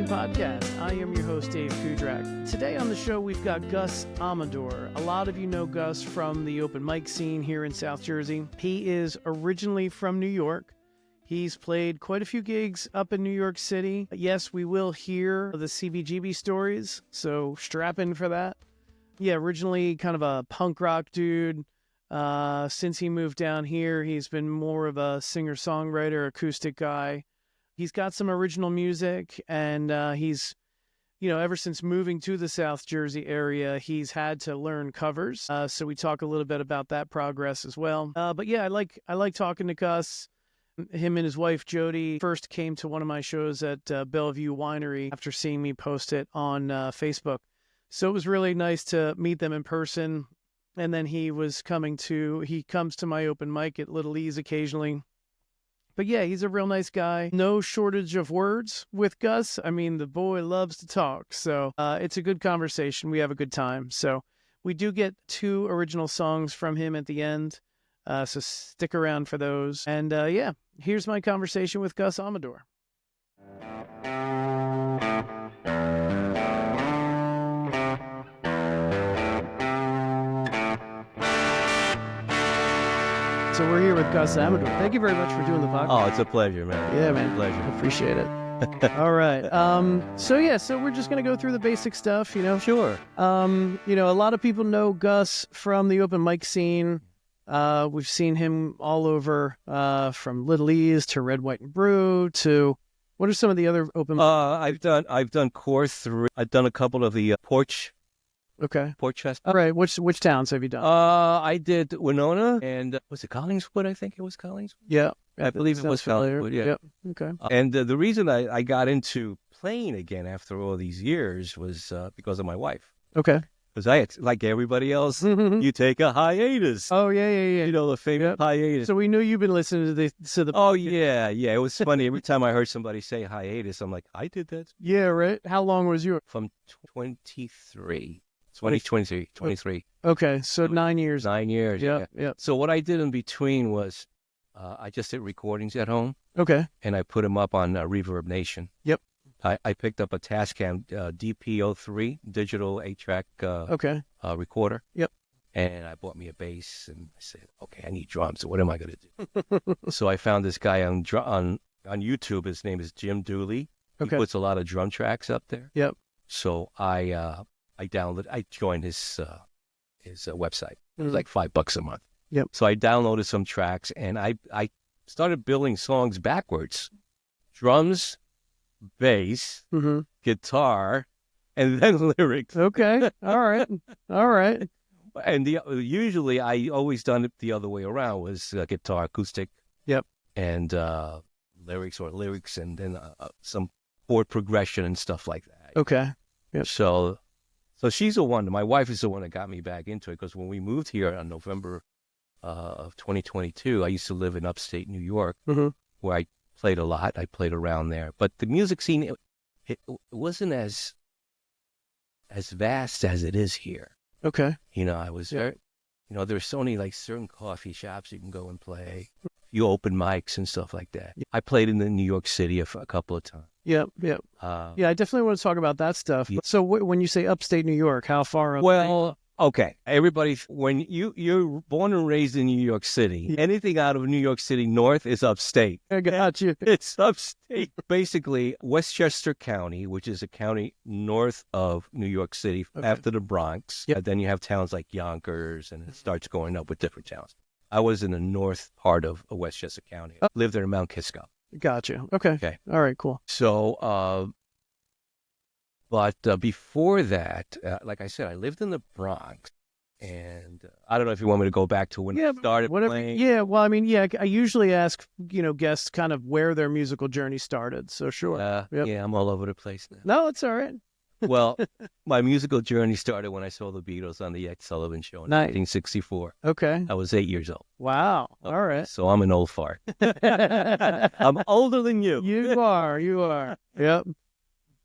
Podcast. I am your host, Dave Cudrak. Today on the show, we've got Gus Amador. A lot of you know Gus from the open mic scene here in South Jersey. He is originally from New York. He's played quite a few gigs up in New York City. Yes, we will hear the CBGB stories, so strap in for that. Yeah, originally kind of a punk rock dude. Since he moved down here, he's been more of a singer-songwriter, acoustic guy. He's got some original music, and he's, ever since moving to the South Jersey area, he's had to learn covers. So we talk a little bit about that progress as well. But yeah, I like talking to Gus. Him and his wife, Jody, first came to one of my shows at Bellevue Winery after seeing me post it on Facebook. So it was really nice to meet them in person. And then he comes to my open mic at Little E's occasionally. But yeah, he's a real nice guy. No shortage of words with Gus. I mean, the boy loves to talk. So it's a good conversation. We have a good time. So we do get 2 original songs from him at the end. So stick around for those. And yeah, here's my conversation with Gus Amador. So we're here with Gus Amador. Thank you very much for doing the podcast. Oh, it's a pleasure, man. Yeah, man. It's a pleasure. Appreciate it. All right. So we're just going to go through the basic stuff, Sure. A lot of people know Gus from the open mic scene. We've seen him all over, from Little E's to Red, White, and Brew to, what are some of the other open? I've done Core 3. I've done a couple of the Porch Fest. All right. Which towns have you done? I did Winona and was it Collingswood? I think it was Collingswood. Yeah. I believe it was Collingswood. Yeah. Yep. Okay. And the reason I got into playing again after all these years was because of my wife. Okay. Because I, like everybody else, you take a hiatus. Oh, yeah. The famous hiatus. So we knew you've been listening to the... Oh, yeah. It was funny. Every time I heard somebody say hiatus, I'm like, I did that. Yeah, right. How long was you? From 23. Okay, so 9 years. 9 years. Yeah. So what I did in between was I just did recordings at home. Okay. And I put them up on Reverb Nation. Yep. I picked up a Tascam DP03 digital 8-track recorder. Yep. And I bought me a bass, and I said, okay, I need drums. So what am I going to do? So I found this guy on YouTube. His name is Jim Dooley. Okay. He puts a lot of drum tracks up there. Yep. So I joined his website. It was like $5 a month. Yep. So I downloaded some tracks, and I started building songs backwards: drums, bass, guitar, and then lyrics. Okay. All right. And usually I always done it the other way around: was guitar, acoustic. Yep. And lyrics, and then some chord progression and stuff like that. Okay. Yep. So she's the one. My wife is the one that got me back into it, because when we moved here in November of 2022, I used to live in upstate New York, where I played a lot. I played around there, but the music scene it wasn't as vast as it is here. Okay. I was very, there's so many like certain coffee shops you can go and play, you open mics and stuff like that. Yeah. I played in New York City a couple of times. Yep. Yeah, I definitely want to talk about that stuff. Yeah. So when you say upstate New York, how far up? Well, okay. Everybody, when you're born and raised in New York City, anything out of New York City north is upstate. I got you. It's upstate. Basically, Westchester County, which is a county north of New York City after the Bronx. Yep. Then you have towns like Yonkers, and it starts going up with different towns. I was in the north part of Westchester County. Lived there in Mount Kisco. Gotcha. Okay. All right, cool. So, but before that, like I said, I lived in the Bronx, and I don't know if you want me to go back to when I started playing. Yeah, well, I mean, I usually ask, guests kind of where their musical journey started, so sure. Yeah, I'm all over the place now. No, it's all right. Well, my musical journey started when I saw the Beatles on the Ed Sullivan Show in 1964. Okay. I was 8 years old. Wow. All right. So I'm an old fart. I'm older than you. You are. Yep.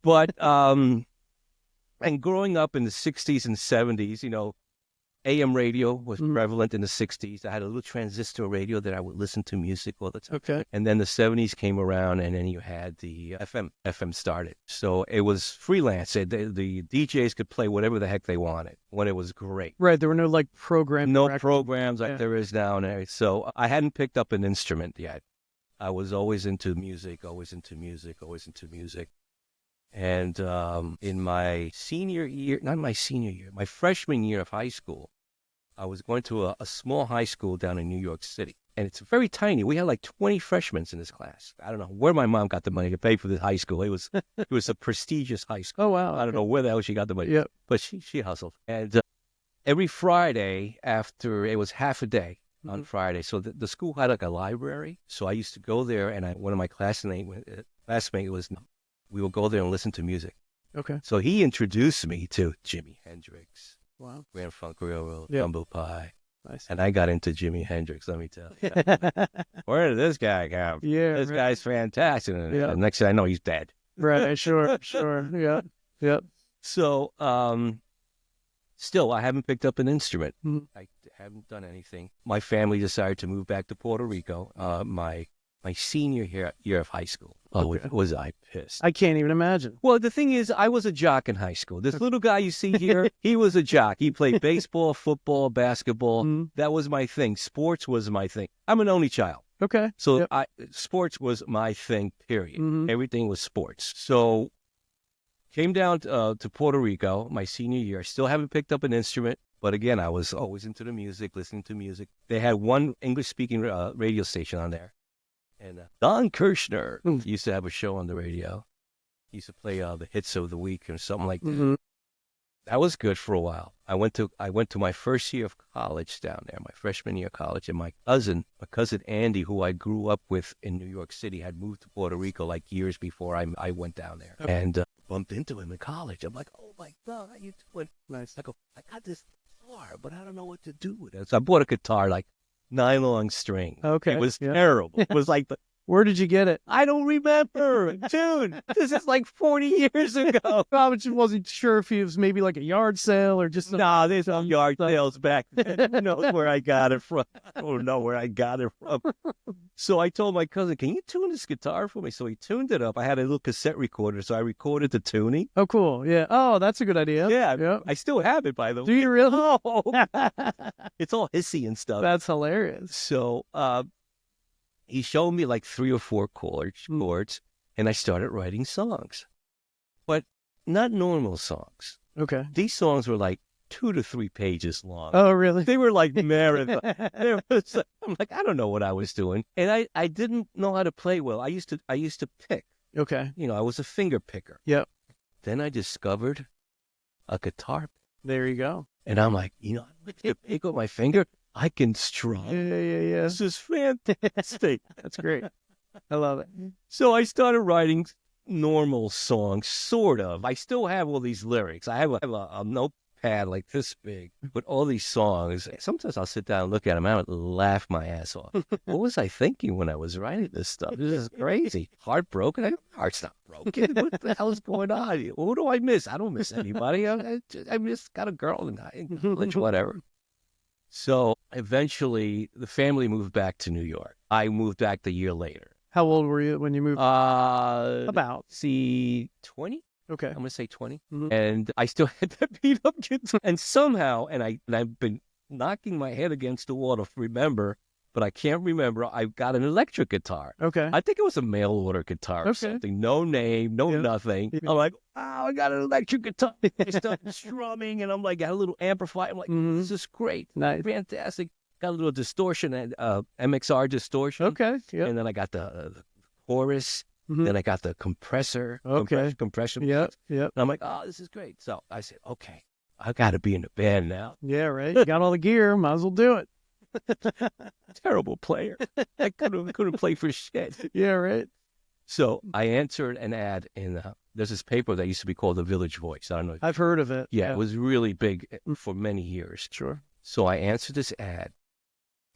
But, and growing up in the 60s and 70s, AM radio was prevalent in the 60s. I had a little transistor radio that I would listen to music all the time. Okay. And then the 70s came around, and then you had the FM. FM started. So it was freelance. The DJs could play whatever the heck they wanted when it was great. Right. There were no like programs. No programs like there is now. So I hadn't picked up an instrument yet. I was always into music, always into music, always into music. And in my senior year, not my senior year, my freshman year of high school, I was going to a small high school down in New York City. And it's very tiny. We had like 20 freshmen in this class. I don't know where my mom got the money to pay for this high school. It was a prestigious high school. Oh, wow. I don't know where the hell she got the money. Yep. But she hustled. And every Friday after, it was half a day on Friday. So the school had like a library. So I used to go there, and one of my classmates was, we would go there and listen to music. Okay. So he introduced me to Jimi Hendrix. Wow. Grand Funk Railroad, Yep. Humble Pie. Nice. And I got into Jimi Hendrix, let me tell you. Where did this guy come? Yeah. This guy's fantastic. And Yeah. next thing I know, he's dead. Right. Sure. Yeah. Yep. So, still, I haven't picked up an instrument. Mhm. I haven't done anything. My family decided to move back to Puerto Rico. My senior year of high school. Oh, Okay. was I pissed. I can't even imagine. Well, the thing is, I was a jock in high school. This little guy you see here, he was a jock. He played baseball, football, basketball. Mhm. That was my thing. Sports was my thing. I'm an only child. Okay. So Yep. sports was my thing, period. Mhm. Everything was sports. So came down to Puerto Rico my senior year. I still haven't picked up an instrument. But again, I was always into the music, listening to music. They had one English-speaking radio station on there. And Don Kirshner used to have a show on the radio. He used to play the hits of the week or something like that. Mhm. That was good for a while. I went to my first year of college down there, my freshman year of college, and my cousin Andy, who I grew up with in New York City, had moved to Puerto Rico like years before I went down there, and bumped into him in college. I'm like, oh my God, how you doing? Nice. I go, I got this guitar, but I don't know what to do with it. So I bought a guitar, like nylon string. Okay. It was Yep. terrible. It was like Where did you get it? I don't remember. Dude, this is like 40 years ago. I just wasn't sure if it was maybe like a yard sale or just. Nah, there's some yard sales back then. Who knows where I got it from? I don't know where I got it from. So I told my cousin, can you tune this guitar for me? So he tuned it up. I had a little cassette recorder, so I recorded the tuning. Oh, cool. Yeah. Oh, that's a good idea. Yeah, Yeah. I still have it, by the way. Do you really? Oh, it's all hissy and stuff. That's hilarious. So he showed me like 3 or 4 chords, and I started writing songs. But not normal songs. Okay. These songs were like 2 to 3 pages long. Oh, really? They were like marathon. I'm like, I don't know what I was doing. And I didn't know how to play well. I used to pick. Okay. You know, I was a finger picker. Yep. Then I discovered a guitar. There you go. And I'm like, you know, I can pick with my finger. I can strum. Yeah. This is fantastic. That's great. I love it. So I started writing normal songs, sort of. I still have all these lyrics. I have a notepad like this big with all these songs. Sometimes I'll sit down and look at them. I would laugh my ass off. What was I thinking when I was writing this stuff? This is crazy. Heartbroken? My heart's not broken. What the hell is going on? Who do I miss? I don't miss anybody. I just got a girl in college, whatever. So eventually the family moved back to New York. I moved back the year later. How old were you when you moved? About. 20? Okay. I'm going to say 20. Mhm. And I still had that beat up guitar. And somehow, and I've been knocking my head against the wall to remember, but I can't remember. I've got an electric guitar. Okay. I think it was a mail order guitar or something. No name, no nothing. Yeah. I'm like, I got an electric guitar. I started strumming, and I'm like, got a little amplifier. I'm like, this is great. Nice. Fantastic. Got a little distortion and MXR distortion. Okay. Yeah. And then I got the chorus. Mhm. Then I got the compressor. Okay. Compression. Yep. And I'm like, oh, this is great. So I said, okay, I got to be in the band now. Yeah. Right. You got all the gear. Might as well do it. Terrible player. I couldn't play for shit. Yeah. Right. So I answered an ad in there's this paper that used to be called The Village Voice. I don't know. I've heard of it. Yeah, it was really big for many years. Sure. So I answered this ad.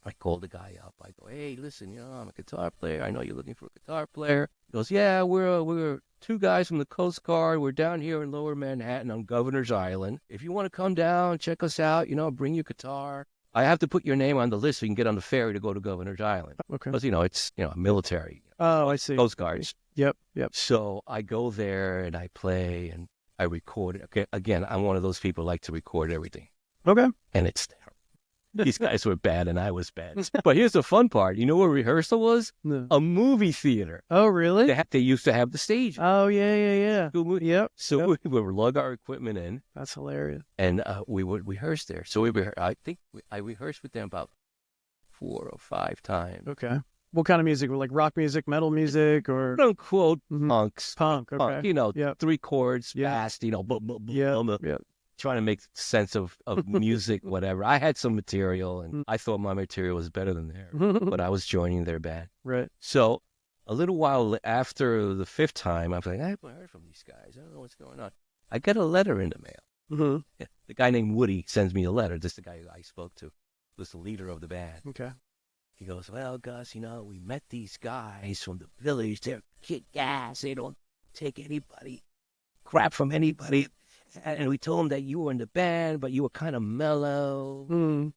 I called the guy up. I go, hey, listen, I'm a guitar player. I know you're looking for a guitar player. He goes, yeah, we're two guys from the Coast Guard. We're down here in Lower Manhattan on Governor's Island. If you want to come down, check us out, bring your guitar. I have to put your name on the list so you can get on the ferry to go to Governor's Island. Okay. Because, it's, military. Oh, I see. Coast Guards. Yep. So I go there and I play and I record it. Okay, again, I'm one of those people who like to record everything. Okay. And it's terrible. These guys were bad and I was bad. But here's the fun part. You know where rehearsal was? No. A movie theater. Oh, really? They used to have the stage. Oh, yeah. Yep. So we would lug our equipment in. That's hilarious. And we would rehearse there. So I rehearsed with them about 4 or 5 times. Okay. What kind of music? Like rock music, metal music, or quote unquote punks. Punk. Okay. Punk, 3 chords fast, trying to make sense of music, whatever. I had some material, and I thought my material was better than theirs, but I was joining their band. Right. So a little while after the 5th time, I was like, I haven't heard from these guys. I don't know what's going on. I get a letter in the mail. Mm-hmm. Yeah, the guy named Woody sends me a letter. This is the guy I spoke to. Was the leader of the band. Okay. He goes, well, Gus, we met these guys from the village. They're kick-ass. They don't take crap from anybody. And we told them that you were in the band, but you were kind of mellow. Mm.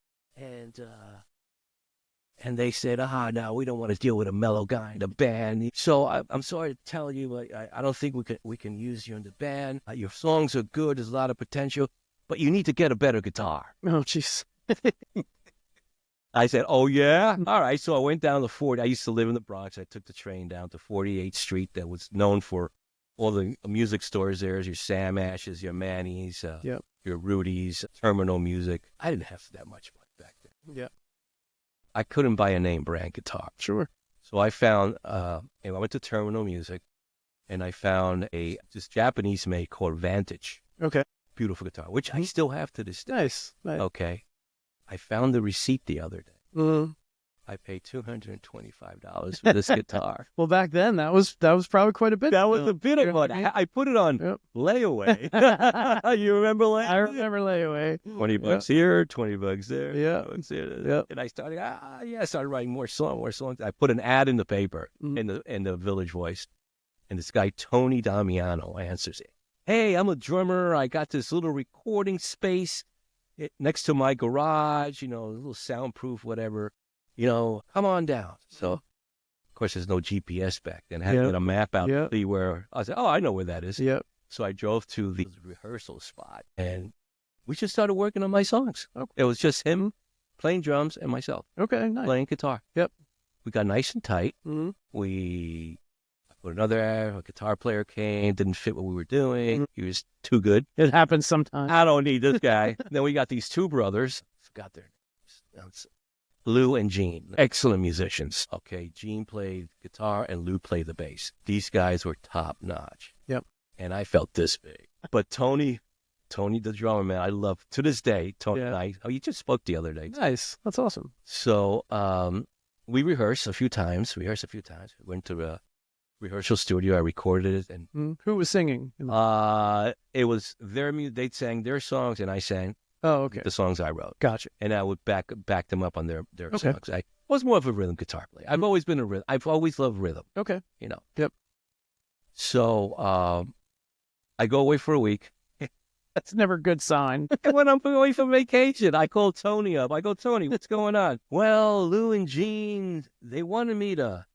And they said, no, we don't want to deal with a mellow guy in the band. So I'm sorry to tell you, but I don't think we can use you in the band. Your songs are good. There's a lot of potential, but you need to get a better guitar. Oh, jeez. I said, oh, yeah? All right. So I went down to 40. I used to live in the Bronx. I took the train down to 48th Street that was known for all the music stores there. Your Sam Ash's, your Manny's, your Rudy's, Terminal Music. I didn't have that much money back then. Yeah. I couldn't buy a name brand guitar. Sure. So I found, I went to Terminal Music, and I found this Japanese make called Vantage. Okay. Beautiful guitar, which I still have to this day. Nice. Okay. I found the receipt the other day. Mm-hmm. I paid $225 for this guitar. Well, back then, that was probably quite a bit. That was a bit of money. I put it on layaway. You remember layaway? I remember layaway. $20 here, $20 there. Yeah. Yeah. And I started, I started writing more songs. I put an ad in the paper in the Village Voice. And this guy, Tony Damiano, answers it. Hey, I'm a drummer. I got this little recording space next to my garage, a little soundproof, whatever. Come on down. So, of course, there's no GPS back then. I had to get a map out to see where. I said, I know where that is. Yep. So I drove to the rehearsal spot, and we just started working on my songs. Okay. It was just him playing drums and myself. Okay, nice. Playing guitar. Yep. We got nice and tight. Mm-hmm. A guitar player came, didn't fit what we were doing. Mm-hmm. He was too good. It happens sometimes. I don't need this guy. Then we got these 2 brothers. Forgot their names. Lou and Gene, excellent musicians. Okay, Gene played guitar and Lou played the bass. These guys were top notch. Yep. And I felt this big. But Tony the drummer, man, I love, to this day, Tony and I, you just spoke the other day. Nice. That's awesome. So we rehearsed a few times. We went to a rehearsal studio. I recorded it. And who was singing? It was they sang their songs and I sang. Oh, okay. The songs I wrote. Gotcha. And I would back them up on their songs. I was more of a rhythm guitar player. I've always been I've always loved rhythm. Okay. Yep. So I go away for a week. That's never a good sign. And when I'm away for vacation, I call Tony up. I go, Tony, what's going on? Well, Lou and Gene, they wanted me to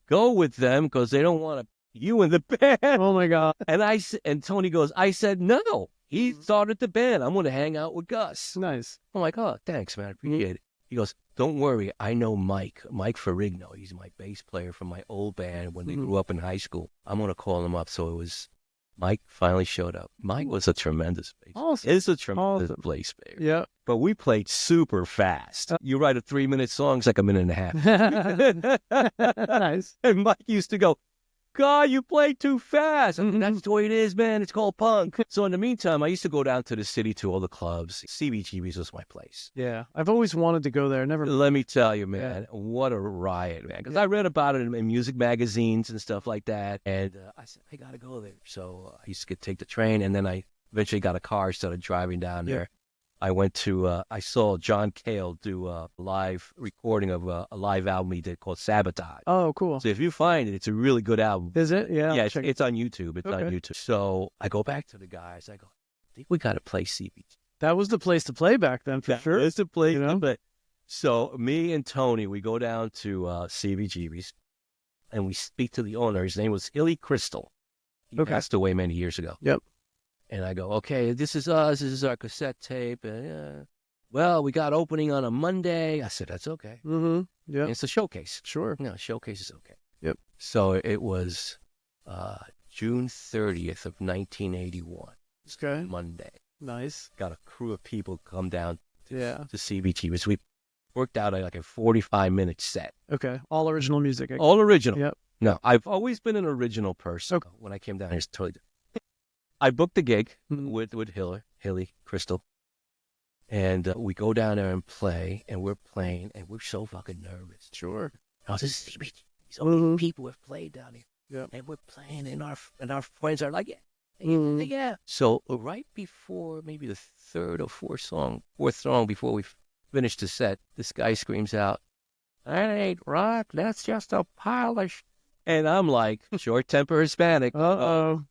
go with them because they don't want you in the band. Oh, my God. And Tony goes, I said, no. He started the band. I'm going to hang out with Gus. Nice. I'm like, oh, thanks, man. I appreciate it. He goes, don't worry. I know Mike Ferrigno. He's my bass player from my old band when they grew up in high school. I'm going to call him up. So Mike finally showed up. Mike was a tremendous bass player. Awesome. He's a tremendous bass player. Yeah. But we played super fast. You write a 3-minute song, it's like a minute and a half. Nice. And Mike used to go, God, you play too fast. That's the way it is, man. It's called punk. So in the meantime, I used to go down to the city to all the clubs. CBGB's was my place. Yeah. I've always wanted to go there. Never. Let me tell you, man, what a riot, man. Because I read about it in music magazines and stuff like that. And I said, I got to go there. So I used to take the train. And then I eventually got a car, started driving down there. I went to, I saw John Cale do a live recording of a live album he did called Sabotage. Oh, cool. So if you find it, it's a really good album. Is it? Yeah. Yeah, it's on YouTube. It's on Okay. YouTube. So I go back to the guys. I go, I think we got to play CBG. That was the place to play back then, for sure. It's the place You know? to play. So me and Tony, we go down to CBGB's, and we speak to the owner. His name was Hilly Crystal. He Okay. passed away many years ago. Yep. And I go, okay, this is us. This is our cassette tape. Well, we got opening on a Monday. I said, that's okay. Mm-hmm. Yeah. And it's a showcase. Sure. No, showcase is okay. Yep. So it was June 30th of 1981. Okay. Monday. Nice. Got a crew of people come down Yeah. to CBGB's. We worked out like a 45-minute set. Okay. All original music. All original. Yep. No, I've always been an original person. Okay. When I came down here, it's totally different. I booked the gig Mhm. with Hilly Crystal, and we go down there and play, and we're playing, and we're so fucking nervous. Sure. Oh, this is CBG. So many Mhm. people have played down here, Yep. and we're playing, and our friends are like, yeah, Mhm. yeah. So right before maybe the third or fourth song before we finished the set, this guy screams out, "That ain't rock. That's just a pile of." And I'm like, short temper Hispanic. Uh-oh.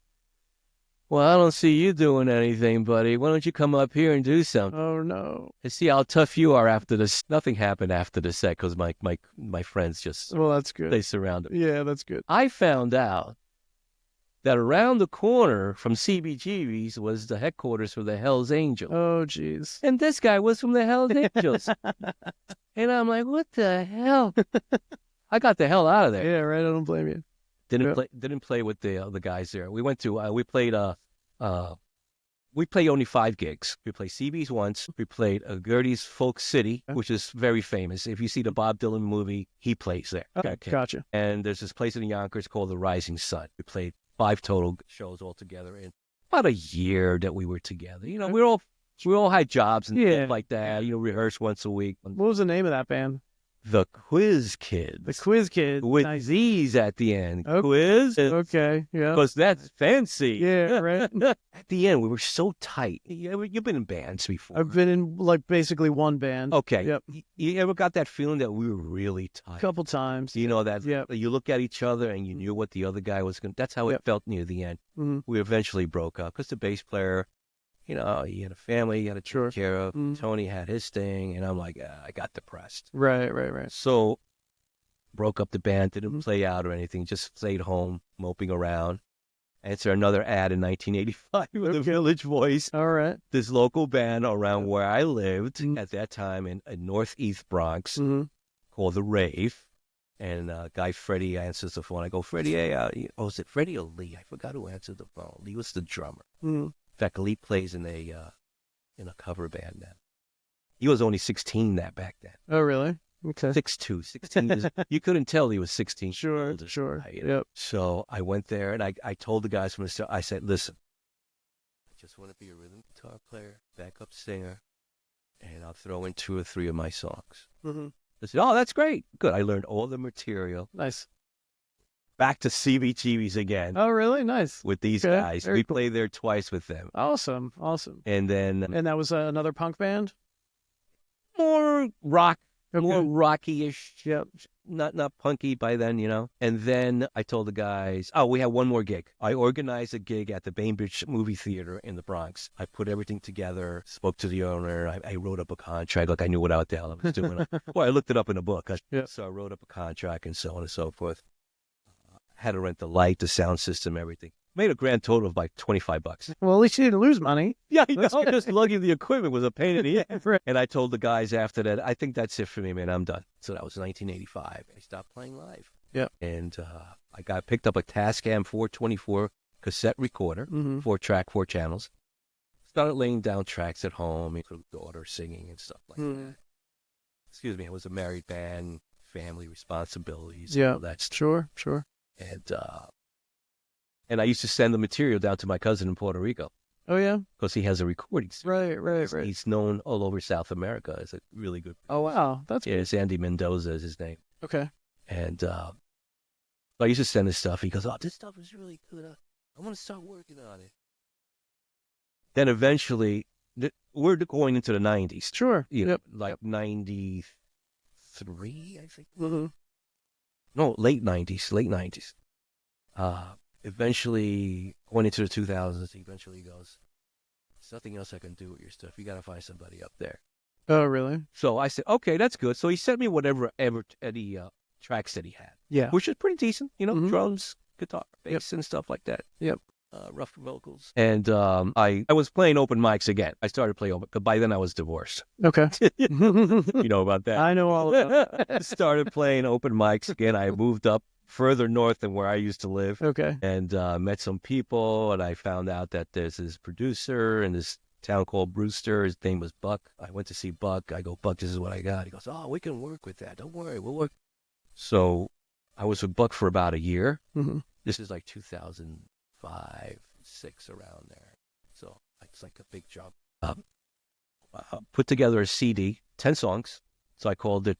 Well, I don't see you doing anything, buddy. Why don't you come up here and do something? Oh, no. And see how tough you are after this. Nothing happened after the set because my friends just, Well, that's good. they surrounded me. Yeah, that's good. I found out that around the corner from CBGB's was the headquarters for the Hells Angels. Oh, jeez. And this guy was from the Hells Angels. And I'm like, what the hell? I got the hell out of there. Yeah, right. I don't blame you. Didn't play with the guys there. We went to we played only 5 gigs. We played CB's once. We played Gertie's Folk City, which is very famous. If you see the Bob Dylan movie, he plays there. Okay. Gotcha. And there's this place in Yonkers called the Rising Sun. We played 5 total shows altogether in about a year that we were together. You know, we all had jobs and stuff like that. You know, rehearse once a week. What was the name of that band? The Quiz Kids. The Quiz Kids. With Nice. Z's at the end. Okay. Quiz. Okay. Yeah. Because that's fancy. Yeah, right. At the end, we were so tight. You've been in bands before. I've been in like basically one band. Okay. Yep. You ever got that feeling that we were really tight? A couple times. You know that? Yep. You look at each other and you knew what the other guy was going to. That's how it felt near the end. Mhm. We eventually broke up because the bass player, you know, he had a family he had to take care of. Tony had his thing. And I'm like, I got depressed. Right. So broke up the band, didn't play out or anything, just stayed home, moping around. Answer another ad in 1985 with the Village Voice. All right. This local band around where I lived at that time in Northeast Bronx called The Rave. And guy Freddie answers the phone. I go, Freddie, hey, is it Freddie or Lee? I forgot who answered the phone. Lee was the drummer. In fact, Lee plays in a cover band now. He was only 16 back then. Oh, really? Okay. 6'2", 16. You couldn't tell he was 16. Sure. Yep. So I went there and I told the guys from the start, I said, listen, I just want to be a rhythm guitar player, backup singer, and I'll throw in 2 or 3 of my songs. They said, oh, that's great. Good. I learned all the material. Nice. Back to CBGB's again. Oh, really? Nice. With these guys. We played there twice with them. Awesome. And then... And that was another punk band? More rock. Okay. More rocky-ish. Yep. Not punky by then, you know. And then I told the guys, we had one more gig. I organized a gig at the Bainbridge Movie Theater in the Bronx. I put everything together, spoke to the owner. I wrote up a contract. Like I knew what the hell I was doing. Well, I looked it up in a book. So I wrote up a contract and so on and so forth. Had to rent the light, the sound system, everything. Made a grand total of like $25. Well, at least you didn't lose money. Yeah, I know. Just lugging the equipment was a pain in the ass. Right. And I told the guys after that, I think that's it for me, man. I'm done. So that was 1985. I stopped playing live. Yeah. And I picked up a Tascam 424 cassette recorder, 4-track, 4 channels. Started laying down tracks at home, including daughter singing and stuff like that. Excuse me, I was a married man, family responsibilities. Yeah. All that stuff. Sure. And I used to send the material down to my cousin in Puerto Rico. Oh, yeah? Because he has a recording studio. Right. He's known all over South America as a really good producer. Oh, wow. That's good. It's Andy Mendoza is his name. Okay. And I used to send his stuff. He goes, this stuff is really good. I want to start working on it. Then eventually, we're going into the 90s. Sure. You know, Yep. like 93, I think. Mm-hmm. No, late 90s. Eventually, going into the 2000s, eventually he goes, there's nothing else I can do with your stuff. You got to find somebody up there. Oh, really? So I said, okay, that's good. So he sent me whatever any tracks that he had. Yeah. Which is pretty decent, you know, Mhm. drums, guitar, bass, and stuff like that. Yep. Rough vocals. And I was playing open mics again. I started playing open, but by then I was divorced. Okay. You know about that. I know all about that. Started playing open mics again. I moved up further north than where I used to live. Okay. And met some people, and I found out that there's this producer in this town called Brewster. His name was Buck. I went to see Buck. I go, Buck, this is what I got. He goes, oh, we can work with that. Don't worry, we'll work. So I was with Buck for about a year. Mm-hmm. This is like 2005, 6, around there. So it's like a big jump. Put together a CD, 10 songs. So I called it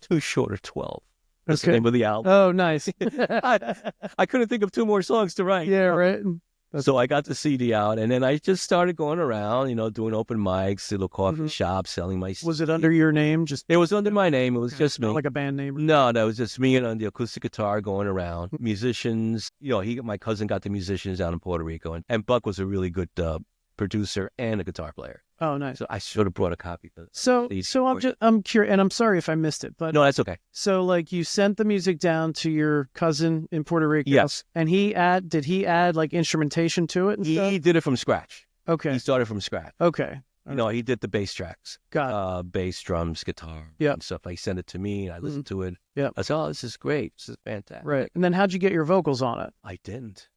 Too Short or 12. That's the name of the album. Oh, nice. I couldn't think of 2 more songs to write. Yeah, right. So I got the CD out, and then I just started going around, you know, doing open mics, little coffee shops, selling my CD. Was it under your name? Just It was under my name. It was just me. not like a band name? No, that was just me and on the acoustic guitar going around. Musicians, you know, my cousin got the musicians down in Puerto Rico, and Buck was a really good producer and a guitar player. Oh, nice. So I should have brought a copy. So I'm curious, and I'm sorry if I missed it, but no, that's okay. So like you sent the music down to your cousin in Puerto Rico. Yes. And did he add like instrumentation to it and stuff? He did it from scratch. Okay. He started from scratch. Okay. You know, he did the bass tracks. Got it. Bass, drums, guitar, and stuff. He sent it to me, and I listened to it. Yep. I said, oh, this is great. This is fantastic. Right. And then how'd you get your vocals on it? I didn't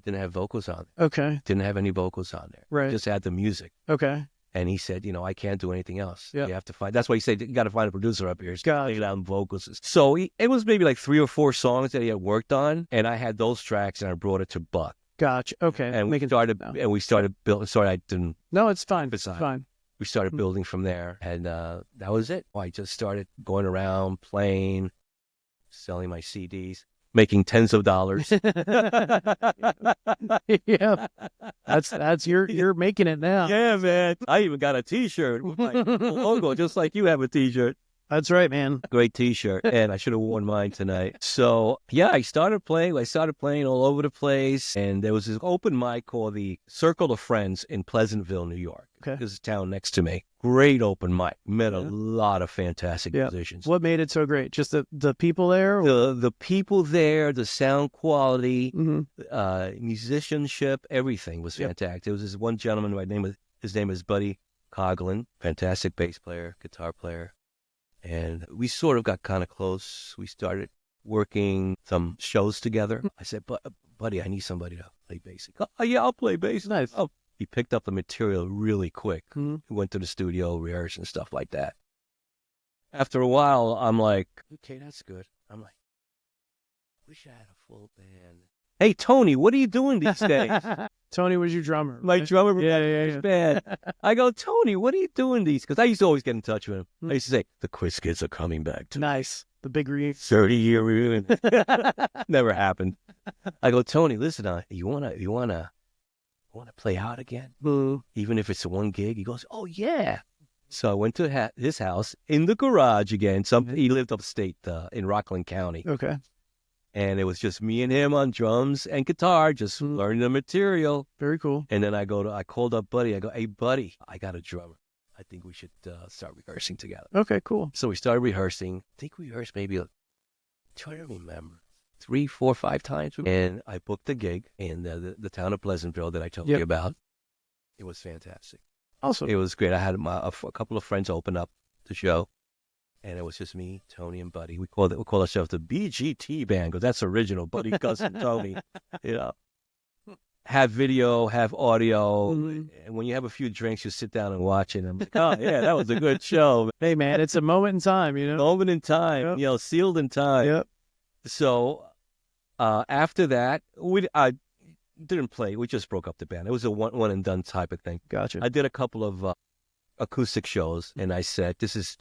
have vocals on it. Okay. Didn't have any vocals on there. Right. Just had the music. Okay. And he said, you know, I can't do anything else. Yep. You have to find. That's why he said, you got to find a producer up here. Got lay down vocals. So it was maybe like 3 or 4 songs that he had worked on, and I had those tracks, and I brought it to Buck. Gotcha. Okay. And we started building. Sorry, I didn't. No, it's fine. It's fine. We started building from there, and that was it. I just started going around, playing, selling my CDs, making tens of dollars. Yeah, that's you're making it now. Yeah, man. I even got a T-shirt with my logo, just like you have a T-shirt. That's right, man. Great T-shirt, and I should have worn mine tonight. So yeah, I started playing all over the place, and there was this open mic called the Circle of Friends in Pleasantville, New York. Okay, this is a town next to me. Great open mic. Met a lot of fantastic musicians. What made it so great? Just the people there? Or? The people there, the sound quality, musicianship, everything was fantastic. There was this one gentleman his name is Buddy Coughlin, fantastic bass player, guitar player. And we sort of got kind of close. We started working some shows together. I said, buddy, I need somebody to play bass. Oh, yeah, I'll play bass. Nice. Oh, he picked up the material really quick. He went to the studio, rehearsed and stuff like that. After a while, I'm like, okay, that's good. I'm like, wish I had a full band. Hey, Tony, what are you doing these days? Tony was your drummer. My drummer. Yeah. Band. I go, Tony, what are you doing these? Because I used to always get in touch with him. I used to say, the Quiz Kids are coming back. Nice. The big reunion. 30-year reunion. Never happened. I go, Tony, listen, you wanna play out again? Even if it's a one gig? He goes, oh, yeah. So I went to his house in the garage again. He lived upstate in Rockland County. Okay. And it was just me and him on drums and guitar, just learning the material. Very cool. And then I called up Buddy. I go, hey, Buddy, I got a drummer. I think we should start rehearsing together. Okay, cool. So we started rehearsing. I think we rehearsed maybe, trying to remember, 3, 4, 5 times. And I booked a gig in the town of Pleasantville that I told you about. It was fantastic. Awesome. It was great. I had a couple of friends open up the show. And it was just me, Tony, and Buddy. We call ourselves the BGT band because that's original. Buddy, Gus, and Tony. You know, have video, have audio, and when you have a few drinks, you sit down and watch it. And I'm like, oh yeah, that was a good show. Hey man, it's a moment in time, you know. Moment in time, you know, sealed in time. Yep. So after that, I didn't play. We just broke up the band. It was a one and done type of thing. Gotcha. I did a couple of acoustic shows, and I said, this is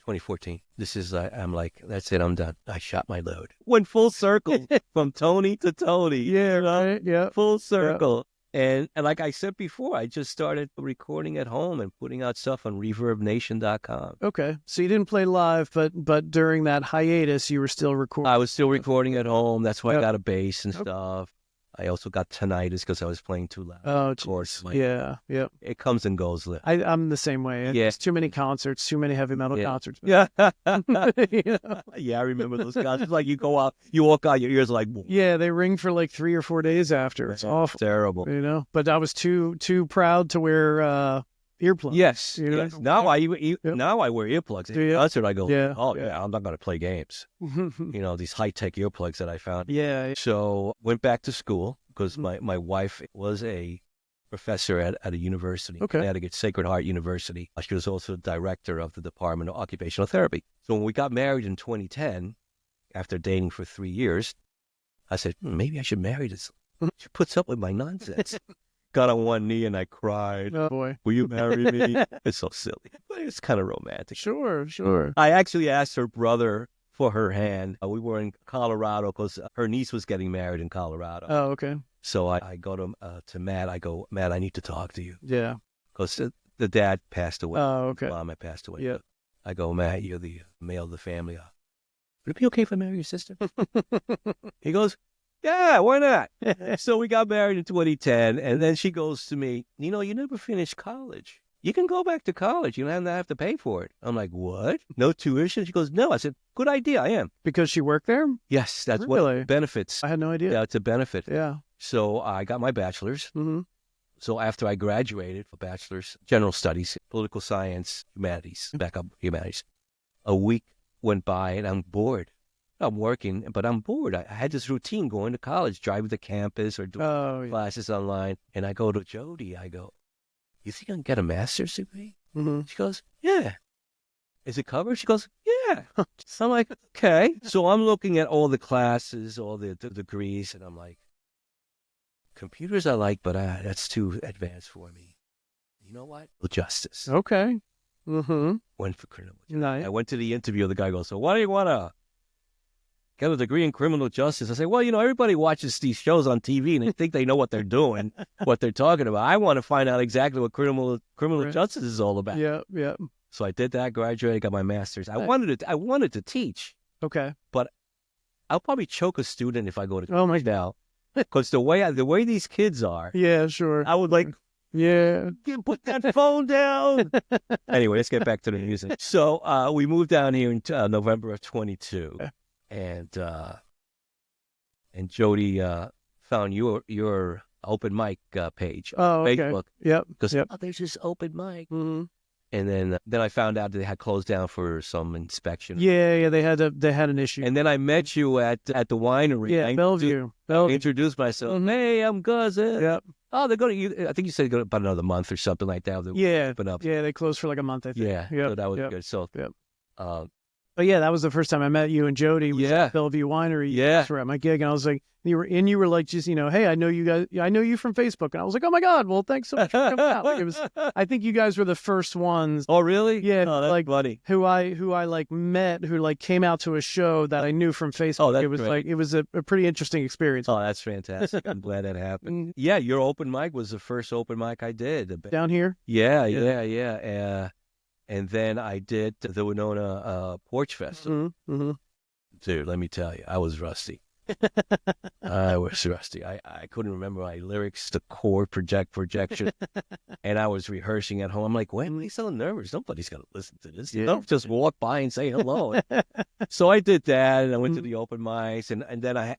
2014. This is, I'm like, that's it, I'm done. I shot my load. Went full circle from Tony to Tony. Yeah, right. Yeah. Full circle. And like I said before, I just started recording at home and putting out stuff on ReverbNation.com. Okay. So you didn't play live, but during that hiatus, you were still recording. I was still recording at home. That's why Yep. I got a bass and stuff. I also got tinnitus because I was playing too loud. Oh, of course. yeah. Yep. It comes and goes. I'm the same way. Yeah. It's too many concerts, too many heavy metal concerts. Yeah. You know? Yeah, I remember those concerts. It's like you go out, you walk out, your ears are like, whoa. Yeah, they ring for like 3 or 4 days after. It's awful. Terrible. You know, but I was too proud to wear earplugs. Yes. You know? Yes. Now I wear earplugs. Do you? In concert, I go, Yeah. oh yeah, I'm not going to play games. You know, these high-tech earplugs that I found. Yeah. So went back to school because my wife was a professor at a university, Connecticut Sacred Heart University. She was also director of the Department of Occupational Therapy. So when we got married in 2010, after dating for 3 years, I said, maybe I should marry this. She puts up with my nonsense. Got on one knee and I cried. Oh, boy. Will you marry me? It's so silly, but it's kind of romantic. Sure. I actually asked her brother for her hand. We were in Colorado because her niece was getting married in Colorado. Oh, okay. So I go to Matt. I go, Matt, I need to talk to you. Yeah. Because the dad passed away. Oh, okay. The mom had passed away. Yeah. I go, Matt, you're the male of the family. Would it be okay if I marry your sister? He goes, yeah, why not? So we got married in 2010, and then she goes to me, you know, you never finished college. You can go back to college. You don't have to pay for it. I'm like, what? No tuition? She goes, no. I said, good idea. I am. Because she worked there? Yes, that's Really? what benefits. I had no idea. Yeah, it's a benefit. Yeah. So I got my bachelor's. Mm-hmm. So after I graduated, a bachelor's, general studies, political science, humanities, backup humanities, a week went by and I'm bored. I'm working, but I'm bored. I had this routine going to college, driving to campus or doing classes online. And I go to Jody. I go, you think I can get a master's degree? Mm-hmm. She goes, yeah. Is it covered? She goes, yeah. So I'm like, okay. So I'm looking at all the classes, all the degrees, and I'm like, computers I like, but that's too advanced for me. You know what? Justice. Okay. Mm-hmm. Went for criminal justice. Nice. I went to the interview. The guy goes, so why do you want to get a degree in criminal justice? I say, well, you know, everybody watches these shows on TV and they think they know what they're doing, what they're talking about. I want to find out exactly what criminal justice is all about. Yeah. So I did that, graduated, got my master's. I wanted to teach. Okay. But I'll probably choke a student if I go to Oh my now. Because the way these kids are. Yeah, sure. I would like, yeah. put that phone down. Anyway, let's get back to the music. So we moved down here in November of 22. And Jody found your open mic page on Facebook. Yep. Because there's this open mic. Mm-hmm. And then I found out that they had closed down for some inspection. Yeah, they had an issue. And then I met you at the winery. Yeah, Bellevue. I introduced myself. Mm-hmm. Hey, I'm Gus. Yep. Oh, they're going to. I think you said about another month or something like that. Open up. Yeah, they closed for like a month, I think. Yeah. Yep. So that was good. So. Yep. But yeah, that was the first time I met you and Jody. Was at Bellevue Winery. Yeah. You were at my gig, and I was like, you were like, just, you know, hey, I know you guys. I know you from Facebook, and I was like, oh my God, well, thanks so much for coming out. Like, I think you guys were the first ones. Oh, really? Yeah. Oh, that's like funny. Who I like met, who like came out to a show that I knew from Facebook. Oh, that's it was great. like it was a pretty interesting experience. Oh, that's fantastic. I'm glad that happened. Yeah, your open mic was the first open mic I did down here. Yeah. And then I did the Winona Porch Festival. Mm-hmm. Dude, let me tell you, I was rusty. I was rusty. I couldn't remember my lyrics, the chord projection, and I was rehearsing at home. I'm like, why am I so nervous? Nobody's going to listen to this. Yeah. Don't just walk by and say hello. So I did that, and I went to the open mics, and then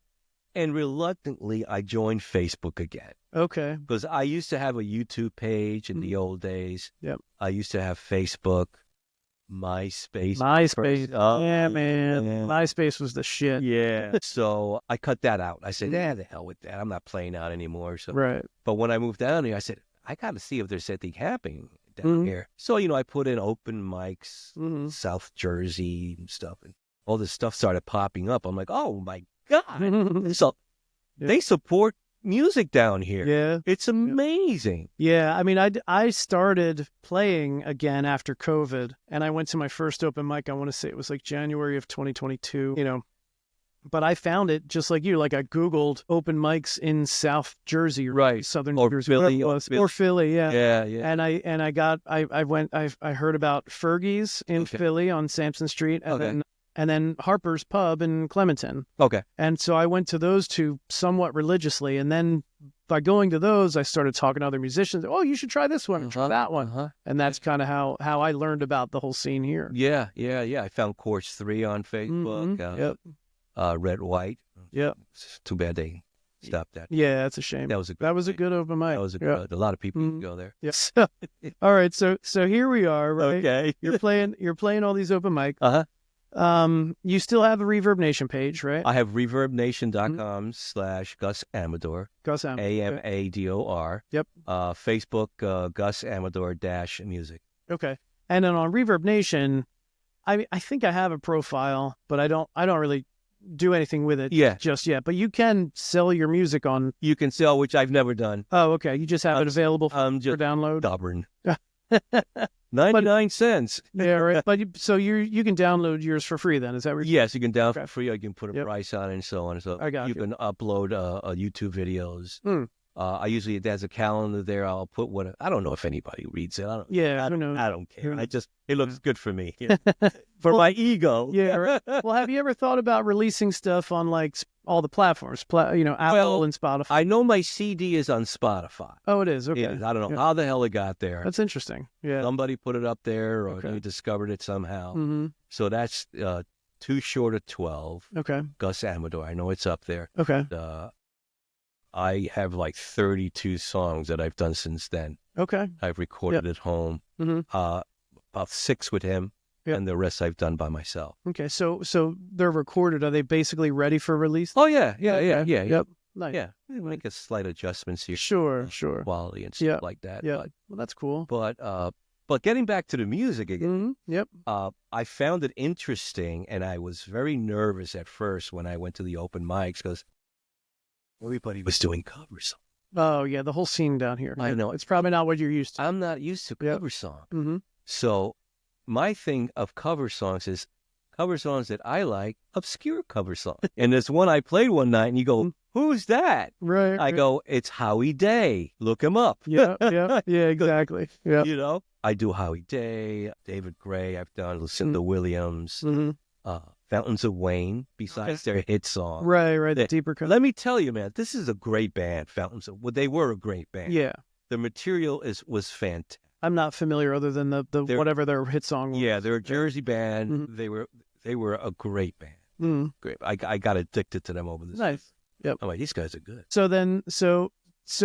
and reluctantly, I joined Facebook again. Okay. Because I used to have a YouTube page in the old days. Yep. I used to have Facebook, MySpace. Yeah, man. MySpace was the shit. Yeah. So I cut that out. I said, the hell with that. I'm not playing out anymore. So. Right. But when I moved down here, I said, I got to see if there's anything happening down here. So, you know, I put in open mics, South Jersey and stuff. And all this stuff started popping up. I'm like, oh, my God. So they support music down here. Yeah. It's amazing. Yeah. I mean, I started playing again after COVID, and I went to my first open mic. I want to say it was like January of 2022. You know, But I found it just like you. Like I Googled open mics in South Jersey, Right. Southern Or Jersey, Philly, or Philly, yeah. Yeah, yeah. And I heard about Fergie's in Philly on Sampson Street, and then Harper's Pub in Clementon. Okay. And so I went to those two somewhat religiously, and then by going to those, I started talking to other musicians. Oh, you should try this one, try that one, and that's kind of how I learned about the whole scene here. Yeah. I found Course 3 on Facebook. Yep. Red White. Yep. It's too bad they stopped that. Yeah, that's a shame. That was a good open mic. That was a lot of people go there. Yes. All right. So here we are. Right. Okay. You're playing all these open mics. You still have the Reverb Nation page, right? I have reverbnation.com/Gus Amador. Gus Amador. Amador. Yep. Facebook, Gus Amador -music. Okay. And then on Reverb Nation, I think I have a profile, but I don't really do anything with it just yet. But you can sell your music on. You can sell, which I've never done. Oh, okay. You just have it available for download. Stubborn. 99 cents. Yeah, right. But you can download yours for free then, is that right? Yes, you can download for free. You can put a price on it and so on. So I got you. You can upload YouTube videos. There's a calendar there. I'll put I don't know if anybody reads it. I don't care. It looks good for me. For my ego. Yeah. Right. Well, have you ever thought about releasing stuff on like all the platforms, Apple and Spotify? I know my CD is on Spotify. Oh, it is. Okay. Yeah, I don't know how the hell it got there. That's interesting. Yeah. Somebody put it up there, or they discovered it somehow. Mm-hmm. So that's Too Short of 12. Okay. Gus Amador. I know it's up there. Okay. I have like 32 songs that I've done since then. Okay. I've recorded at home. Mm-hmm. About 6 with him. Yep. And the rest I've done by myself. Okay, so they're recorded. Are they basically ready for release? Oh yeah. Yep. Nice. Yeah, make a slight adjustments here. Sure. Quality and stuff like that. Yeah. Well, that's cool. But getting back to the music again. Mm-hmm. Yep. I found it interesting, and I was very nervous at first when I went to the open mics because everybody was doing cover songs. Oh yeah, the whole scene down here. I know it's probably not what you're used to. I'm not used to cover songs. Mm-hmm. So my thing of cover songs is cover songs that I like, obscure cover songs. And there's one I played one night, and you go, who's that? Right. I go, it's Howie Day. Look him up. Yeah, exactly. Yeah. I do Howie Day, David Gray. I've done Lucinda Williams, Fountains of Wayne, besides their hit song. Right. The deeper cut. Let me tell you, man, this is a great band, they were a great band. Yeah. The material was fantastic. I'm not familiar other than the whatever their hit song was. Yeah, they're a Jersey band. Mm-hmm. They were a great band. Mm-hmm. Great. I got addicted to them over this. Nice. Yep. I'm like, these guys are good. So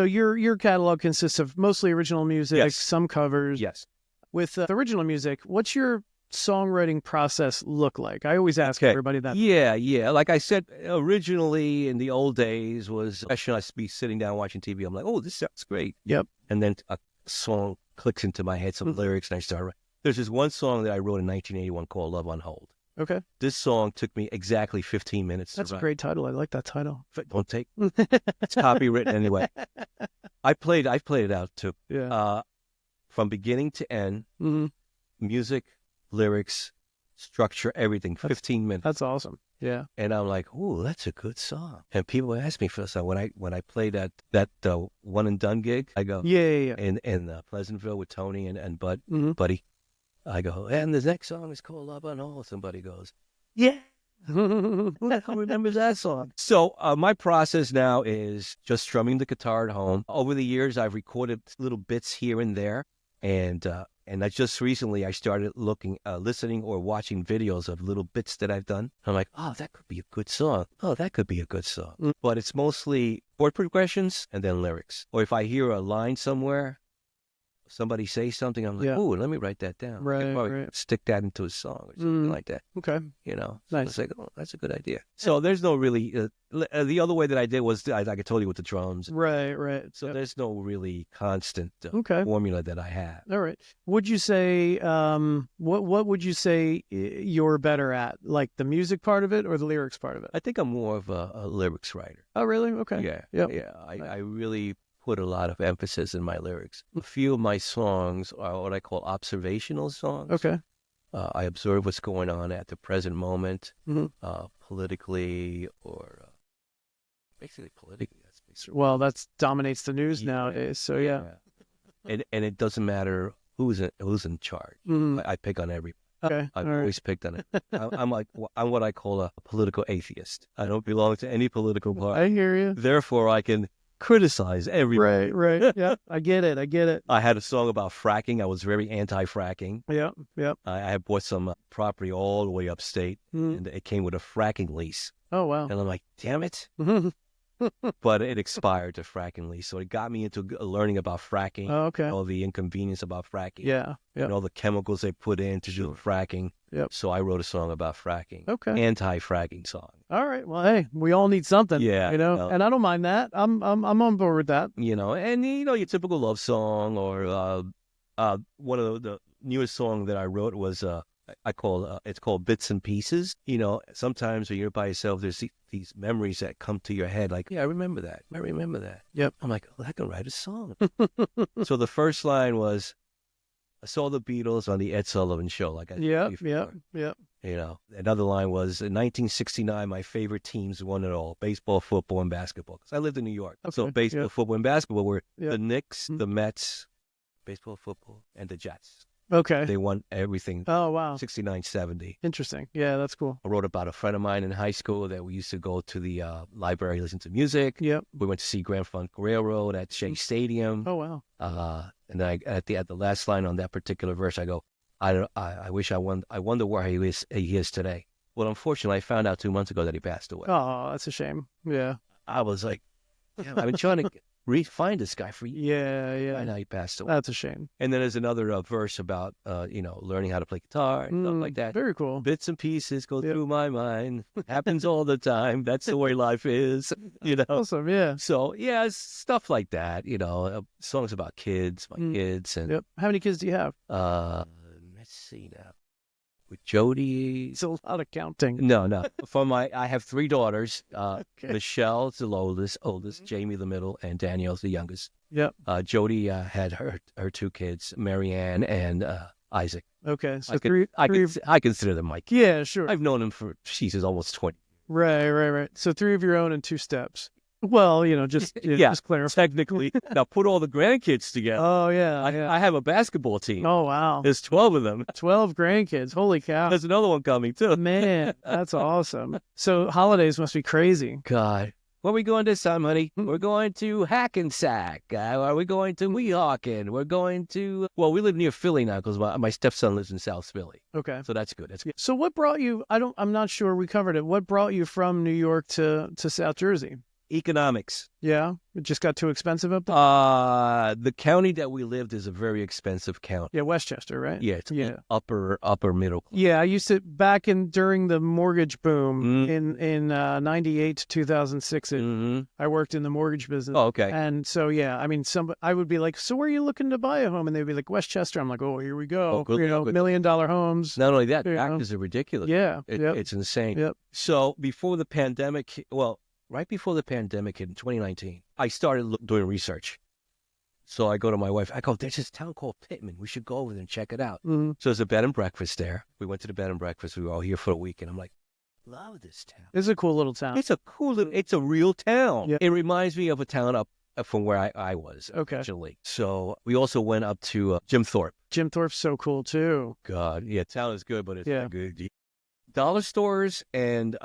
your catalog consists of mostly original music, some covers. Yes. With the original music, what's your songwriting process look like? I always ask everybody that. Yeah. Like I said, originally in the old days was I'd be sitting down watching TV. I'm like, oh, this sounds great. Yep. And then a song clicks into my head, some lyrics, and I start writing. There's this one song that I wrote in 1981 called Love on Hold. Okay. This song took me exactly 15 minutes to write. That's a great title. I like that title. Don't take it's copywritten anyway. I played it out too. Yeah. From beginning to end, music, lyrics, structure, everything, 15 minutes. That's awesome. Yeah. And I'm like, ooh, that's a good song. And people ask me for the song. When I play that one and done gig, I go, yeah. In Pleasantville with Tony and Buddy, I go, and the next song is called Love on Hold. Somebody goes, yeah. Who the hell remembers that song? So my process now is just strumming the guitar at home. Over the years, I've recorded little bits here and there, and I just recently I started listening or watching videos of little bits that I've done. I'm like, oh, that could be a good song. Oh, that could be a good song. But it's mostly chord progressions and then lyrics. Or if I hear a line somewhere, somebody say something, I'm like, oh, let me write that down. Right. Stick that into a song or something like that. Okay. Nice. It's like, oh, that's a good idea. So there's no really, the other way that I did was, like I told you, with the drums. Right. So there's no really constant formula that I have. All right. Would you say, what would you say you're better at? Like the music part of it or the lyrics part of it? I think I'm more of a lyrics writer. Oh, really? Okay. Yeah. I really put a lot of emphasis in my lyrics. A few of my songs are what I call observational songs. Okay. I observe what's going on at the present moment, politically or basically politically. That's basically Well, that's dominates the news nowadays. So yeah. And it doesn't matter who's in charge. I pick on everybody. Okay. I've always picked on it. I'm what I call a political atheist. I don't belong to any political party. I hear you. Therefore, I can criticize everybody. Right. Yeah, I get it. I had a song about fracking. I was very anti-fracking. Yeah. I had bought some property all the way upstate, and it came with a fracking lease. Oh, wow. And I'm like, damn it. But it expired, the fracking lease. So it got me into learning about fracking. Oh, okay. All the inconvenience about fracking. Yeah. And all the chemicals they put in to do fracking. Yep. So I wrote a song about fracking. Okay. Anti-fracking song. All right. Well, hey, we all need something. Yeah. And I don't mind that. I'm on board with that. Your typical love song or one of the newest song that I wrote was it's called Bits and Pieces. Sometimes when you're by yourself, there's these memories that come to your head like, yeah, I remember that. Yep. I'm like, I can write a song. So the first line was, I saw the Beatles on the Ed Sullivan Show. Like I said before. Yep. Another line was, in 1969, my favorite teams won it all, baseball, football, and basketball. Because I lived in New York. Okay. So baseball, football, and basketball were the Knicks, the Mets, baseball, football, and the Jets. Okay. They won everything. Oh, wow. 69, 70. Interesting. Yeah, that's cool. I wrote about a friend of mine in high school that we used to go to the library, listen to music. Yep. We went to see Grand Funk Railroad at Shea Stadium. Oh, wow. And then at the last line on that particular verse, I go, I wish I wonder where he is today. Well, unfortunately, I found out 2 months ago that he passed away. Oh, that's a shame. Yeah. I was like, I've been trying to find this guy for years. Yeah. I know he passed away. That's a shame. And then there's another verse about, learning how to play guitar and stuff like that. Very cool. Bits and pieces go through my mind. Happens all the time. That's the way life is. Awesome. Yeah. So stuff like that. Songs about kids, my kids, and How many kids do you have? Let's see now. With Jody, it's a lot of counting. No. I have 3 daughters. Michelle's the oldest, Jamie the middle, and Danielle's the youngest. Yep. Jody had her 2 kids, Marianne and Isaac. Okay, so I consider them my kids. Yeah, sure. I've known them for almost 20. Right. So 3 of your own and 2 steps. Well, just clarify. Technically. Now put all the grandkids together. Oh, yeah. I have a basketball team. Oh, wow. There's 12 of them. 12 grandkids. Holy cow. There's another one coming, too. Man, that's awesome. So holidays must be crazy. God. Where are we going this time, honey? We're going to Hackensack. Are we going to Weehawken? We're going to... Well, we live near Philly now because my stepson lives in South Philly. Okay. So that's good. So what brought you... I'm not sure we covered it. What brought you from New York to South Jersey? Economics. Yeah? It just got too expensive up there? The county that we lived is a very expensive county. Yeah, Westchester, right? Yeah, it's upper middle. Yeah, I used to, during the mortgage boom in 98 to 2006, I worked in the mortgage business. Oh, okay. And so, I would be like, so where are you looking to buy a home? And they'd be like, Westchester. I'm like, oh, here we go. Good. $1 million homes. Not only that, taxes are ridiculous. Yeah. It's insane. Yep. So before the pandemic, right before the pandemic in 2019, I started doing research. So I go to my wife. I go, there's this town called Pittman. We should go over there and check it out. Mm-hmm. So there's a bed and breakfast there. We went to the bed and breakfast. We were all here for a week. And I'm like, love this town. It's a cool little town. It's a real town. Yeah. It reminds me of a town up from where I was originally. So we also went up to Jim Thorpe. Jim Thorpe's so cool, too. God, yeah, town is good, but it's not good. Dollar stores and...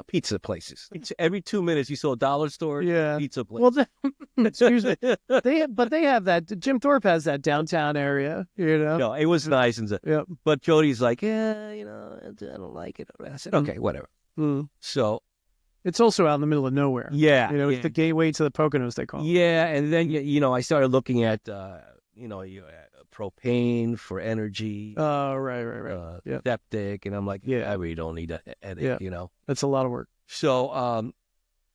pizza places. Every 2 minutes you saw a dollar store, pizza place. Well, excuse me. They have that. Jim Thorpe has that downtown area, No, it was nice. Yep. But Jody's like, I don't like it. I said, okay, whatever. So. It's also out in the middle of nowhere. Yeah. It's the gateway to the Poconos, they call it. Yeah, and then, I started looking at, propane for energy. Oh, right. Septic, and I'm like, I really don't need a headache, That's a lot of work. So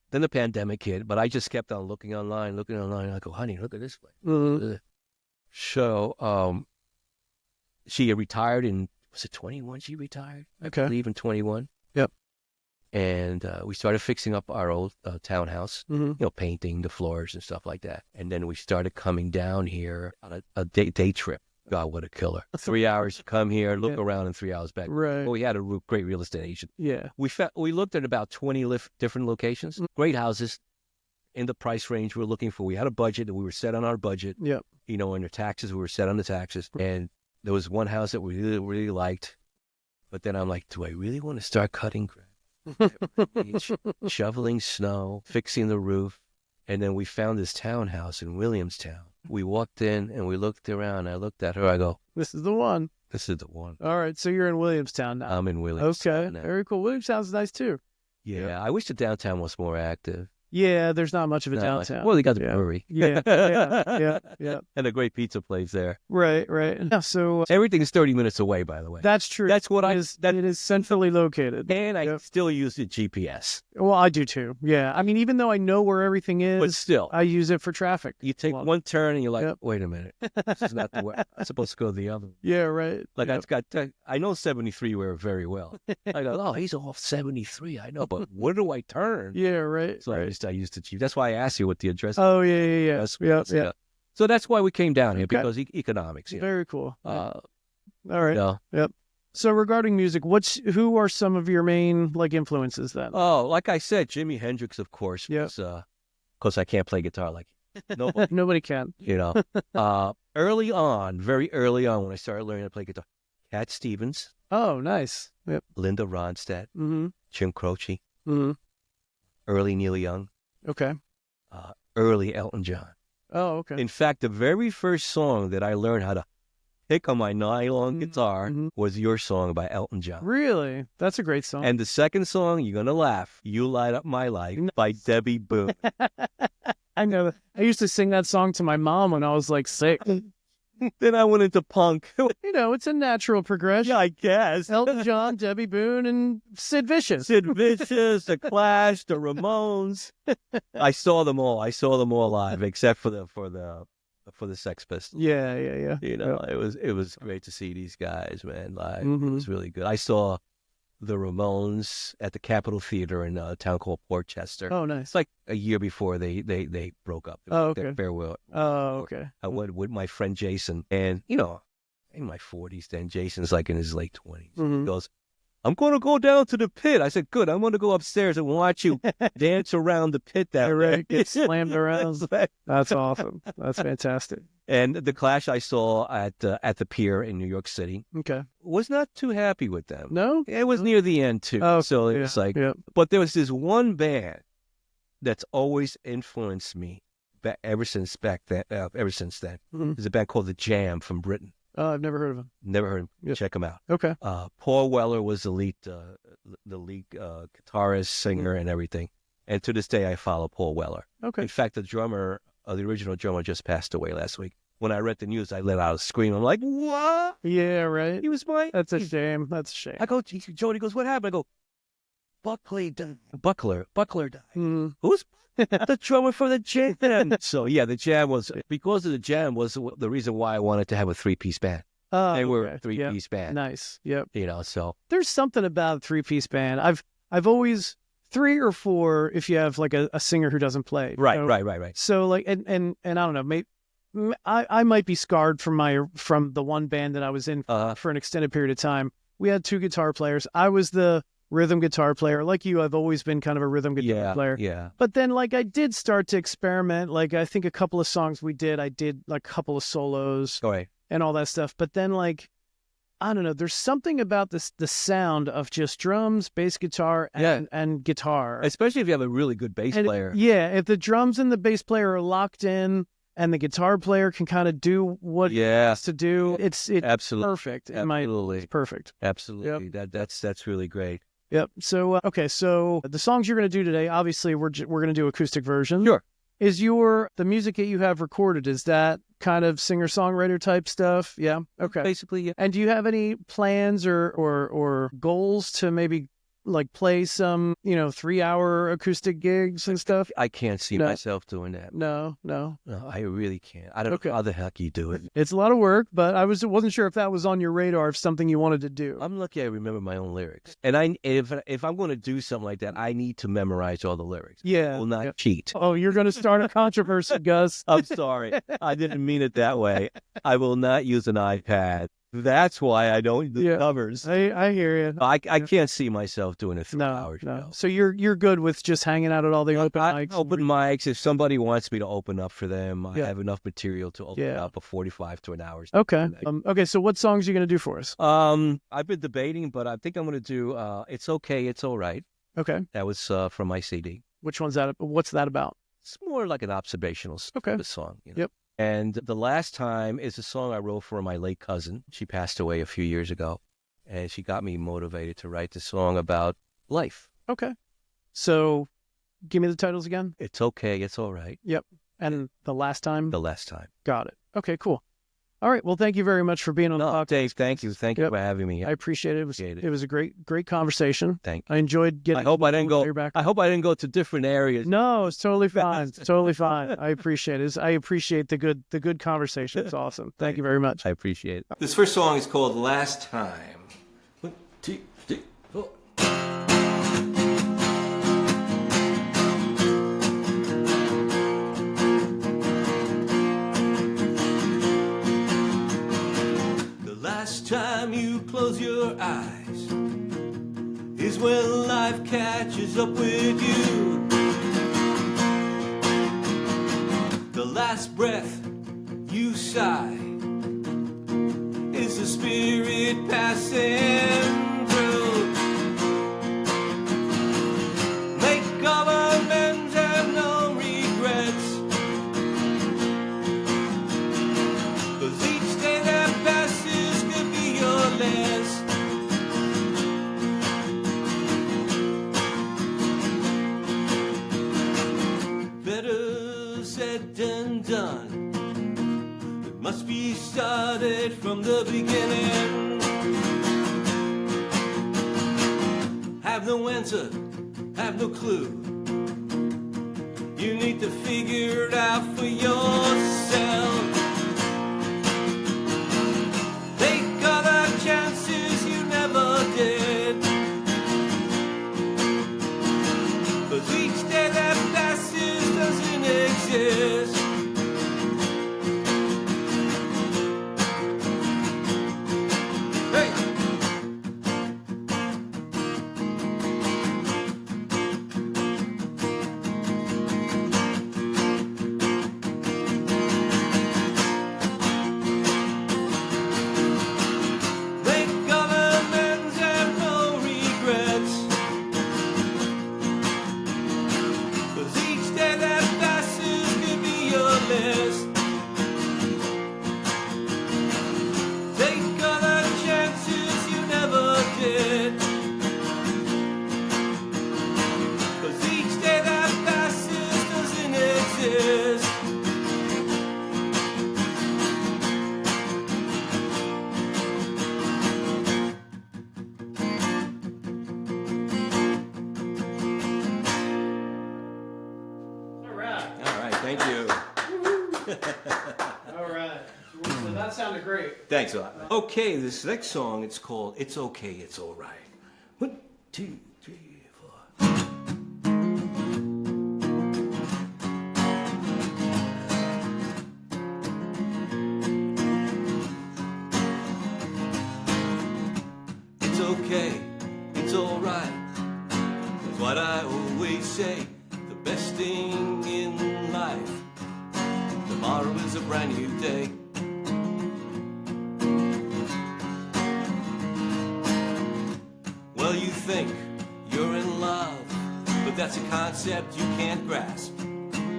then the pandemic hit, but I just kept on looking online. I go, honey, look at this place. Mm-hmm. So she retired was it 21 she retired? Okay. I believe in 21. Yep. And we started fixing up our old townhouse, painting the floors and stuff like that. And then we started coming down here on a day trip. God, what a killer. 3 hours, come here, look around, and 3 hours back. Right. Well, we had a great real estate agent. Yeah. We looked at about 20 different locations, great houses in the price range we're looking for. We had a budget, and we were set on our budget. Yep. You know, and the taxes, we were set on the taxes. And there was one house that we really, really liked. But then I'm like, do I really want to start cutting grass, shoveling snow, fixing the roof? And then we found this townhouse in Williamstown. We walked in and we looked around. I looked at her. I go, this is the one. This is the one. All right. So you're in Williamstown now. I'm in Williamstown. Okay. Now. Very cool. Williamstown's nice too. Yeah. I wish the downtown was more active. Yeah, there's not much of a downtown. Well, they got the brewery. Yeah. And a great pizza place there. Right. Yeah, so everything is 30 minutes away, by the way. That's true. That's what it is centrally located. And I still use the GPS. Well, I do too. Yeah. I mean, even though I know where everything is, but still, I use it for traffic. You take one turn and you're like, wait a minute. This is not the way. I'm supposed to go the other. Yeah, right. Like I know 73 very well. I go, oh, he's off 73. I know, but where do I turn? Yeah, right. So I used the GPS. That's why I asked you what the address. Oh, yeah. Yeah. So that's why we came down here, because economics. Very cool. All right. Yep. So regarding music, who are some of your main influences then? Oh, like I said, Jimi Hendrix, of course. Yeah. Because I can't play guitar like nobody. Nobody can. You know. Very early on, when I started learning to play guitar, Cat Stevens. Oh, nice. Yep. Linda Ronstadt. Mm-hmm. Jim Croce. Mm-hmm. Early Neil Young. Okay. Early Elton John. Oh, okay. In fact, the very first song that I learned how to pick on my nylon guitar was Your Song by Elton John. Really? That's a great song. And the second song, you're going to laugh, You Light Up My Life by Debbie Boone. I know. I used to sing that song to my mom when I was 6. Then I went into punk. It's a natural progression. Yeah, I guess. Elton John, Debbie Boone, and Sid Vicious. The Clash, the Ramones. I saw them all live, except for the Sex Pistols. Yeah. It was great to see these guys, man, live. It was really good. I saw the Ramones at the Capitol Theater in a town called Port Chester. Oh, nice. It's like a year before they broke up. Oh, okay. Their farewell. Oh, okay. I went with my friend Jason, and in my 40s then, Jason's in his late 20s. He goes, I'm going to go down to the pit. I said, good. I'm going to go upstairs and watch you dance around the pit down there. Get slammed around. That's awesome. That's fantastic. And the Clash I saw at the pier in New York City. Okay. Was not too happy with them. No? It was near the end, too. Oh, so it was but there was this one band that's always influenced me ever since then. There's a band called The Jam from Britain. Oh, I've never heard of him. Never heard him. Yep. Check him out. Okay. Paul Weller was the lead guitarist, singer, and everything. And to this day, I follow Paul Weller. Okay. In fact, the original drummer, just passed away last week. When I read the news, I let out a scream. I'm like, what? Yeah, right. He was mine. That's a shame. I go, Jody goes, what happened? I go, Buckley died. Buckler died. Mm. Who's the drummer for the Jam? So yeah, the Jam was the reason why I wanted to have a 3-piece band. They were a 3-piece band. Nice. Yep. So there's something about a 3-piece band. I've always 3 or 4 if you have a singer who doesn't play. Right. So and I don't know, maybe I might be scarred from the one band that I was in for an extended period of time. We had 2 guitar players. I was the rhythm guitar player. Like you, I've always been kind of a rhythm guitar player. Yeah. But then I did start to experiment. I think a couple of songs I did a couple of solos and all that stuff. But then I don't know, there's something about the sound of just drums, bass guitar, and guitar. Especially if you have a really good bass player. Yeah, if the drums and the bass player are locked in and the guitar player can kind of do what he has to do, it's absolutely perfect. Absolutely. It's perfect. Absolutely. Yep. That's really great. Yep. So, so the songs you're going to do today, obviously we're going to do acoustic version. Sure. Is the music that you have recorded, is that kind of singer-songwriter type stuff? Yeah. Okay. Basically, yeah. And do you have any plans or goals to maybe like play some, 3-hour acoustic gigs and stuff? I can't see myself doing that. No. No, I really can't. I don't know how the heck you do it. It's a lot of work, but I wasn't sure if that was on your radar, if something you wanted to do. I'm lucky I remember my own lyrics. And if I'm going to do something like that, I need to memorize all the lyrics. Yeah. I will not cheat. Oh, you're going to start a controversy, Gus. I'm sorry. I didn't mean it that way. I will not use an iPad. That's why I don't do covers. I hear you. I can't see myself doing a 3-hour show. No. So you're good with just hanging out at all the open mics? Open mics. If somebody wants me to open up for them, I have enough material to open up a 45 to an hour. Okay. Okay. So what songs are you going to do for us? I've been debating, but I think I'm going to do "It's Okay, It's All Right." Okay. That was from my CD. Which one's that? What's that about? It's more like an observational song. Yep. And The Last Time is a song I wrote for my late cousin. She passed away a few years ago, and she got me motivated to write the song about life. Okay. So give me the titles again. It's Okay, It's All Right. Yep. And The Last Time? The Last Time. Got it. Okay, cool. All right. Well, thank you very much for being on the podcast. Dave, thank you. Thank you for having me. I appreciate it. It was a great conversation. Thank you. I enjoyed getting. I hope I didn't go to different areas. No, it's totally fine. It's totally fine. I appreciate it. I appreciate the good conversation. It's awesome. Thank you very much. I appreciate it. This first song is called "Last Time." 1, 2, 3, 4. Last time you close your eyes is when life catches up with you. The last breath you sigh is the spirit passing through. Make all amends and no regrets, 'cause each day that passes could be your last. Better said than done. It must be started from the beginning. Have no answer, have no clue. You need to figure it out for yourself. Take all the chances you never did, 'cause each day that passes doesn't exist. Hey! Make all amends and no regrets, 'cause each day that passes could be your last. Take all the chances you never did, 'cause each day that passes doesn't exist. All right. Thank you. All right. So that sounded great. Thanks a lot. Okay, this next song, it's called "It's Okay, It's All Right." 1, 2, 3, 4. It's okay, it's all right. That's what I always say. The best thing in life, tomorrow is a brand new day. Well, you think you're in love, but that's a concept you can't grasp.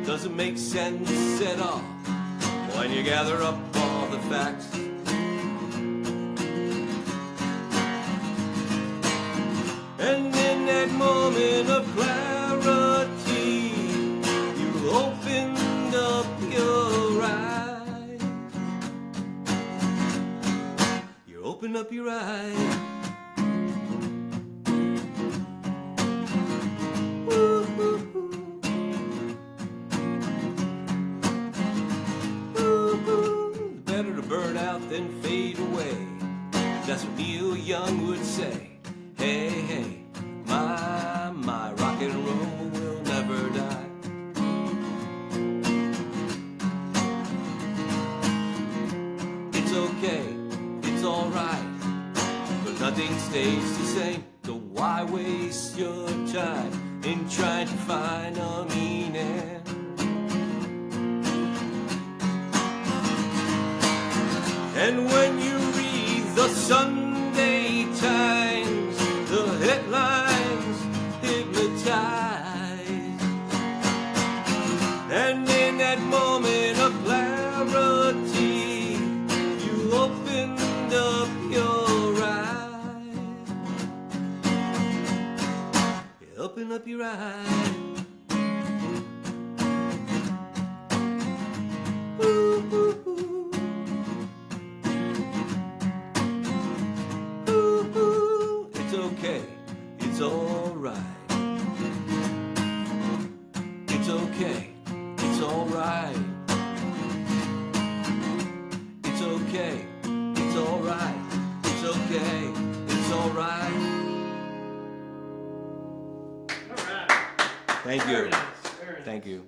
Doesn't make sense at all when you gather up all the facts. And in that moment of clarity, you opened up your eyes. You open up your eyes. burn out, then fade away. That's what Neil Young would say. Hey, hey, my rock and roll will never die. It's okay, it's alright, but nothing stays the same. So why waste your time in trying to find a meaning? And when you read the Sunday Times, the headlines hypnotize. And in that moment of clarity, you opened up your eyes. You open up your eyes. Ooh, ooh, ooh. It's okay, it's alright. It's okay, it's alright. It's okay, it's alright. It's okay, it's alright. All right. Thank Very you. nice. Very nice. Thank you.